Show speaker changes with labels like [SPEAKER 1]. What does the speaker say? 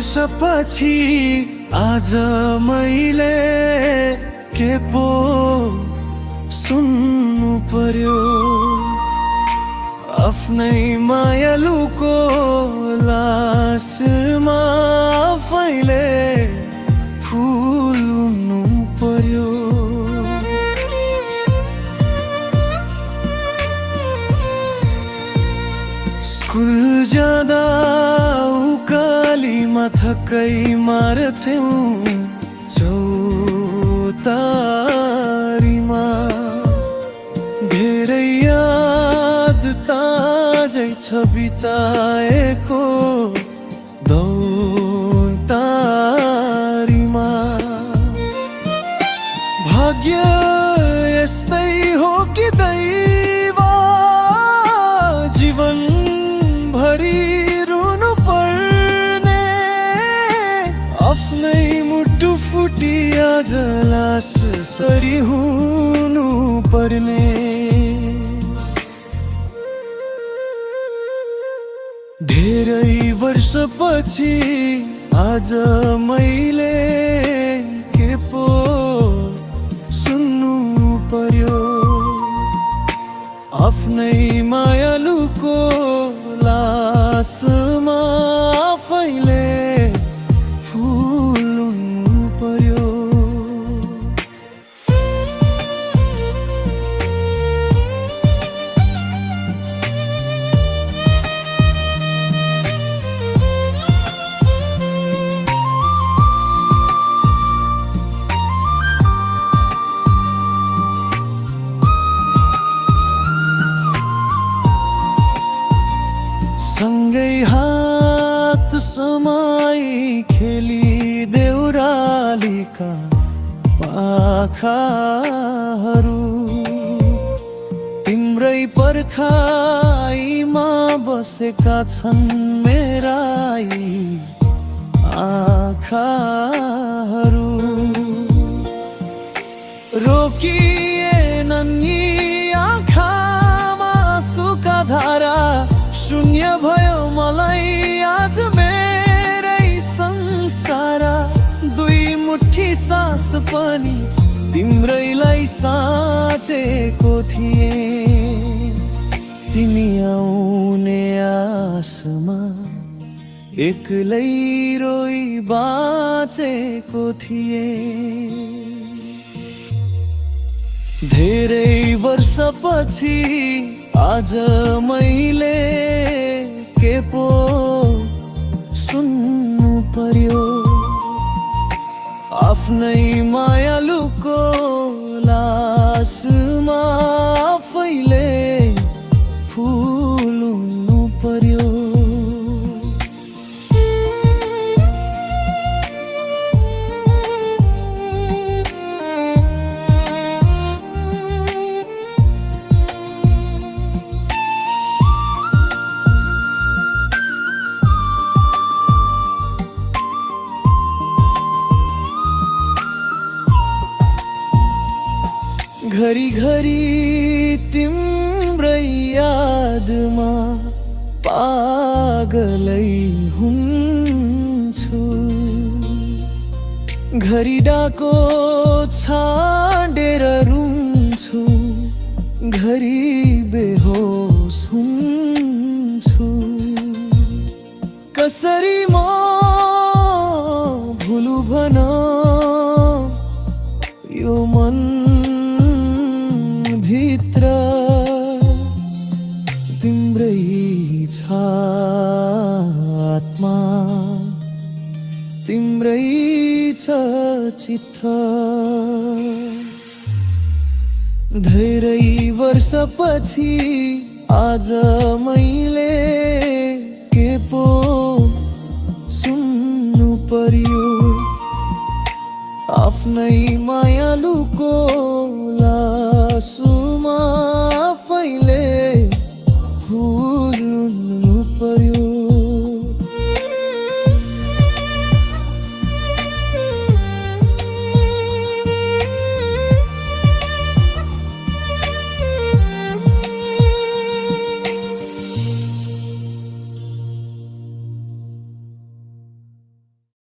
[SPEAKER 1] वर्षपछि आज मैले के पो सुन्नु पर्यो। आफ्नै मायालुको लासमा आफैले फुल्नु पर्यो। स्कुल जाँदा उकालीमा थकै मार्थ्यौं चौतारीमा। धेरै याद ताजै छ बिताएको दौतारीमा। भाग्य यस्तै हो कि दैव जीवन भरि रुनु पर्ने। आफ्नै मुटु फुटी आज लास सरी हुनु पर्ने। धेरै वर्षपछि आज मैले के पो सुन्नु पर्यो। आफ्नै मायालुको लासमा आफैले फुल्नु पर्यो। सँगै हात समाई खेली देउरालीका पाखाहरू। तिम्रै पर्खाइमा बसेका छन् मेरा यी आँखाहरू। रोकिएनन् यी आँखामा आँसुका धारा। शून्य भयो मलाई आज मेरै संसार। दुई मुठी सास पनि तिम्रैलाई साचेको थिएँ। तिमी आउने आसमा एक्लै रोई बाँचेको थिएँ। धेरै वर्षपछि आज मैले के पो सुन्नु पर्यो। आफ्नै मायालुको लासमा आफैले फुल्नु पर्यो। घरी घरी तिम्रै यादमा पागलै हुन्छु। घरी डाको छाडेर रुन्छु। घरी बेहोस हुन्छु। कसरी म भुलु भन यो मन भित्र तिम्रै छ आत्मा। तिम्रै छ चित्त। धेरै वर्षपछि आज मैले के पो सुन्नु पर्यो। आफ्नै मायालुको लासु